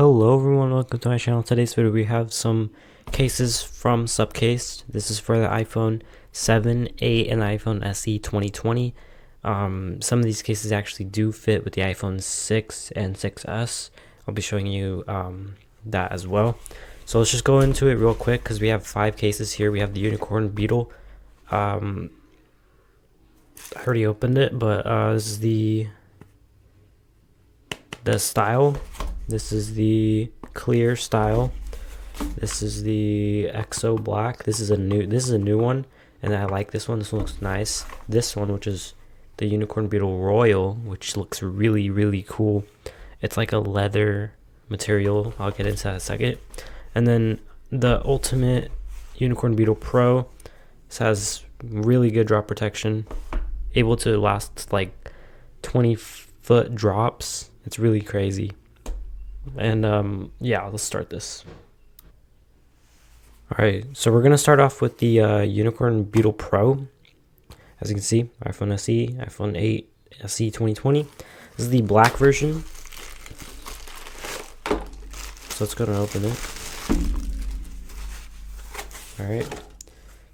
Hello everyone, welcome to my channel. Today's video we have some cases from SupCase. This is for the iPhone 7, 8, and iPhone SE 2020. Some of these cases actually do fit with the iPhone 6 and 6S. I'll be showing you that as well. So let's just go into it real quick because we have 5 cases here. We have the Unicorn Beetle. I already opened it, but this is the style. This is the clear style. This is the EXO black. This is a new one, and I like this one. This one looks nice. This one, which is the Unicorn Beetle Royal, which looks really cool. It's like a leather material. I'll get into that in a second. And then the Ultimate Unicorn Beetle Pro. This has really good drop protection, able to last like 20-foot drops. It's really crazy. And yeah, let's start this. Alright, so we're gonna start off with the Unicorn Beetle Pro. As you can see, iPhone SE, iPhone 8 SE 2020. This is the black version. So let's go and open it. Alright,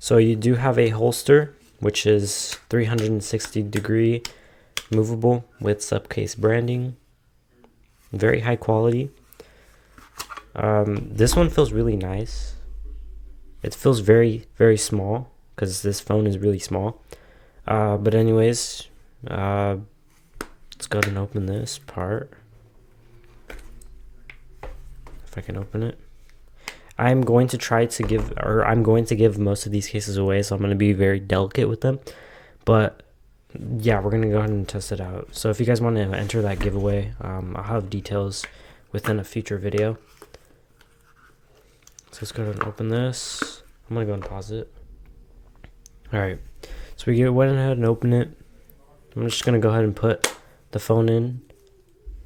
so you do have a holster, which is 360-degree movable with SupCase branding. Very high quality. This one feels really nice. It feels very small because this phone is really small. But anyways, let's go ahead and open this part. If I can open it. I'm going to give most of these cases away, so I'm going to be very delicate with them. But yeah, we're gonna go ahead and test it out. So if you guys want to enter that giveaway, I'll have details within a future video. So let's go ahead and open this. I'm gonna go and pause it. Alright, so we went ahead and open it. I'm just gonna go ahead and put the phone in.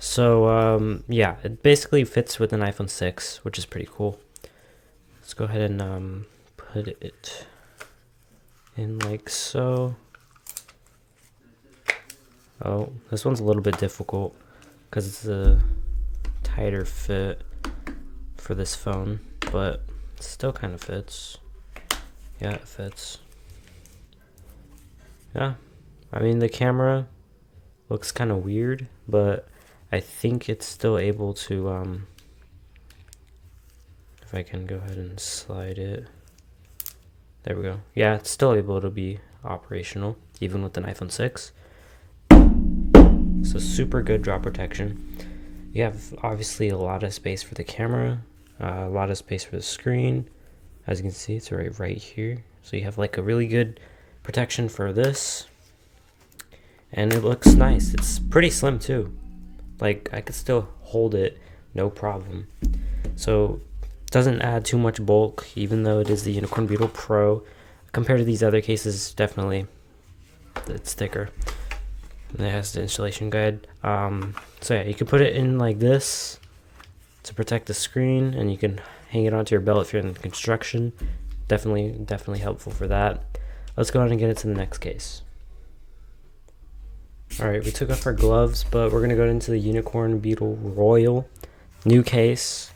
So yeah, it basically fits with an iPhone 6, which is pretty cool. Let's go ahead and put it in like so. Oh, this one's a little bit difficult because it's a tighter fit for this phone, but it still kind of fits. Yeah, it fits. Yeah, I mean the camera looks kind of weird, but I think it's still able to, if I can go ahead and slide it. There we go. Yeah, it's still able to be operational, even with an iPhone 6. So super good drop protection. You have obviously a lot of space for the camera, a lot of space for the screen. As you can see, it's right here. So you have like a really good protection for this, and it looks nice. It's pretty slim too. Like I could still hold it, no problem. So it doesn't add too much bulk, even though it is the Unicorn Beetle Pro. Compared to these other cases, definitely it's thicker. And it has the installation guide. So yeah, you can put it in like this to protect the screen, and you can hang it onto your belt if you're in construction. Definitely helpful for that. Let's go ahead and get into the next case. Alright, we took off our gloves, but we're gonna go into the Unicorn Beetle Royal. New case.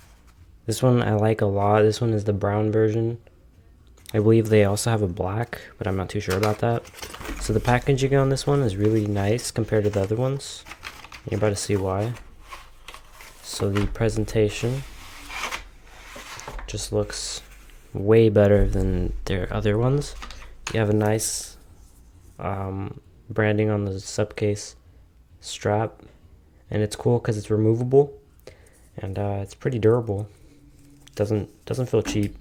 This one I like a lot. This one is the brown version. I believe they also have a black, but I'm not too sure about that. So the packaging on this one is really nice compared to the other ones. You're about to see why. So the presentation just looks way better than their other ones. You have a nice branding on the SupCase strap, and it's cool because it's removable, and it's pretty durable. Doesn't feel cheap.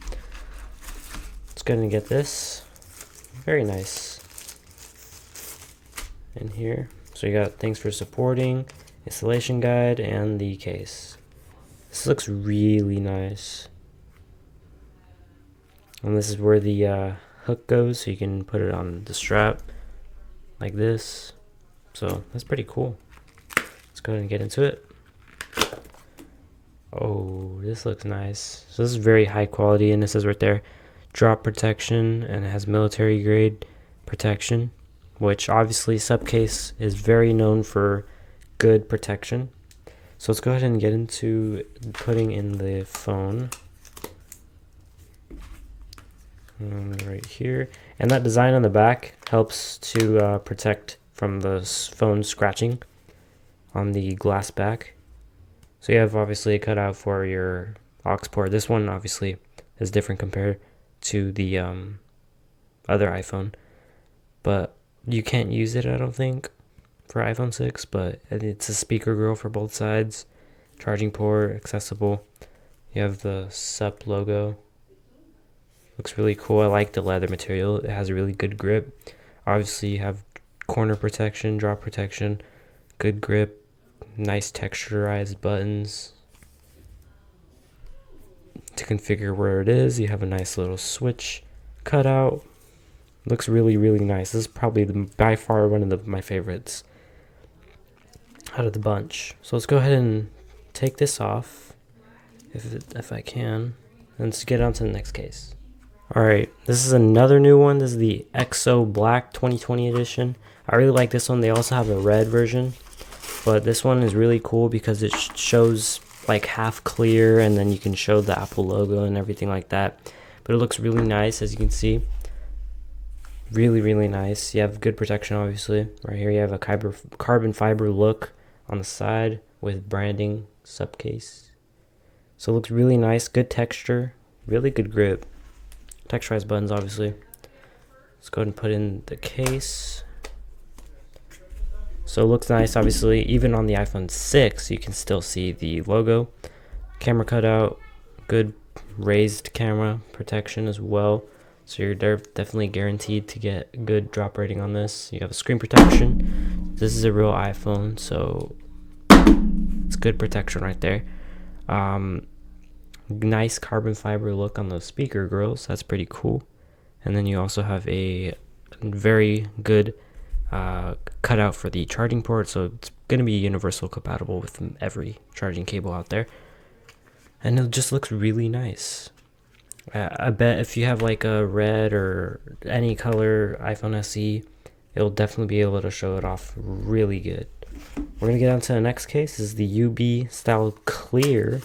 Gonna get this. Very nice in here. So you got thanks for supporting, installation guide, and the case. This looks really nice. And this is where the hook goes, so you can put it on the strap like this. So that's pretty cool. Let's go ahead and get into it. Oh, this looks nice. So this is very high quality, and this is right there, drop protection, and it has military grade protection, which obviously SupCase is very known for good protection. So let's go ahead and get into putting in the phone. Right here. And that design on the back helps to protect from the phone scratching on the glass back. So you have obviously a cutout for your aux port. This one obviously is different compared to the other iPhone, but you can't use it, I don't think, for iPhone 6, but it's a speaker grill for both sides, charging port, accessible. You have the Sup logo. Looks really cool. I like the leather material. It has a really good grip. Obviously, you have corner protection, drop protection, good grip, nice texturized buttons. To configure where it is, you have a nice little switch cutout. Looks really, really nice. This is probably by far one of my favorites out of the bunch. So let's go ahead and take this off, if I can, and let's get on to the next case. Alright, this is another new one. This is the XO Black 2020 edition. I really like this one. They also have a red version, but this one is really cool because it shows like half clear, and then you can show the Apple logo and everything like that. But it looks really nice, as you can see. Really, really nice. You have good protection, obviously. Right here you have a carbon fiber look on the side with branding, SupCase. So it looks really nice, good texture, really good grip. Texturized buttons, obviously. Let's go ahead and put in the case. So it looks nice, obviously. Even on the iPhone 6, you can still see the logo. Camera cutout, good raised camera protection as well. So you're definitely guaranteed to get good drop rating on this. You have a screen protection. This is a real iPhone, so it's good protection right there. Nice carbon fiber look on the speaker grills. That's pretty cool. And then you also have a very good cutout for the charging port, so it's going to be universal compatible with every charging cable out there. And it just looks really nice. I bet if you have like a red or any color iPhone SE, it'll definitely be able to show it off really good. We're going to get on to the next case. This is the UB style clear.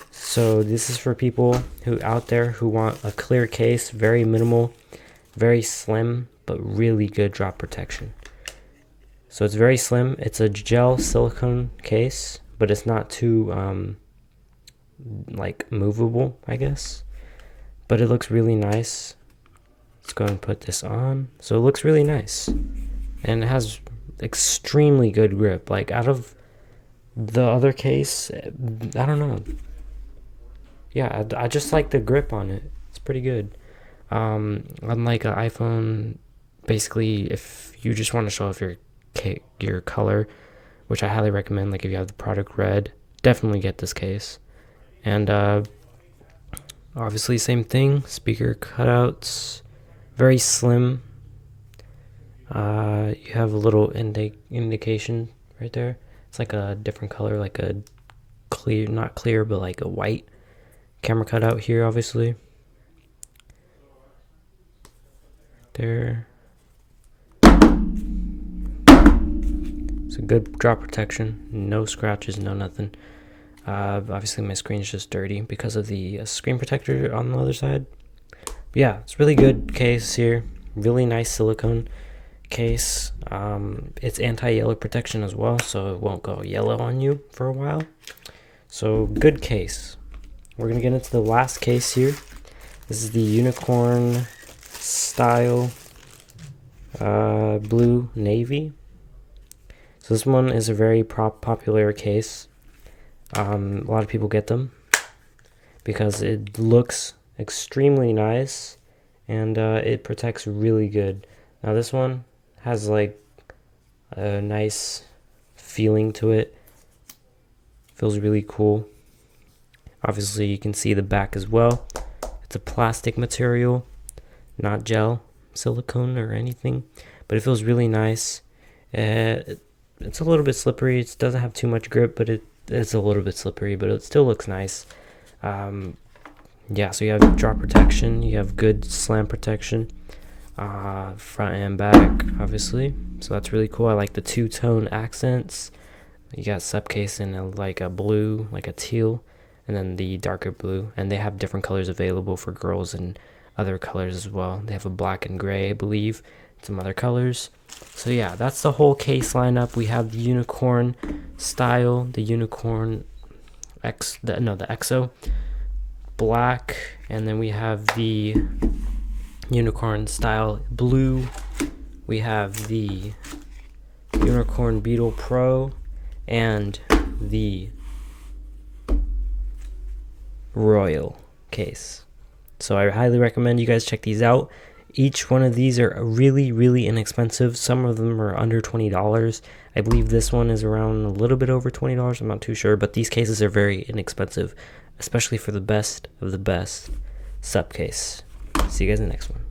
So this is for people who out there who want a clear case, very minimal, very slim, but really good drop protection. So it's very slim. It's a gel silicone case, but it's not too like movable, I guess. But it looks really nice. Let's go and put this on. So it looks really nice, and it has extremely good grip. Like out of the other case, I don't know. Yeah, I just like the grip on it. It's pretty good. Unlike an iPhone, basically, if you just want to show off your color, which I highly recommend, like if you have the product red, definitely get this case. And obviously, same thing. Speaker cutouts, very slim. You have a little indication right there. It's like a different color, like a clear, not clear, but like a white. Camera cutout here, obviously. There. It's a good drop protection. No scratches, no nothing. Obviously, my screen is just dirty because of the screen protector on the other side. But yeah, it's really good case here. Really nice silicone case. It's anti-yellow protection as well, so it won't go yellow on you for a while. So good case. We're going to get into the last case here. This is the unicorn style blue navy. So this one is a very popular case. A lot of people get them because it looks extremely nice, and it protects really good. Now this one has like a nice feeling to it. Feels really cool. Obviously, you can see the back as well. It's a plastic material, not gel, silicone, or anything. But it feels really nice. It's a little bit slippery. It doesn't have too much grip, but it's a little bit slippery, but it still looks nice. Yeah, so you have drop protection. You have good slam protection. Front and back, obviously. So that's really cool. I like the two-tone accents. You got SupCase in like a blue, like a teal, and then the darker blue. And they have different colors available for girls and other colors as well. They have a black and gray, I believe, some other colors. So yeah, that's the whole case lineup. We have the unicorn style, the unicorn the EXO black, and then we have the unicorn style blue. We have the unicorn Beetle Pro and the royal case. So I highly recommend you guys check these out. Each one of these are really inexpensive. Some of them are under $20. I believe this one is around a little bit over $20. I'm not too sure, but these cases are very inexpensive, especially for the best of the best SupCase. See you guys in the next one.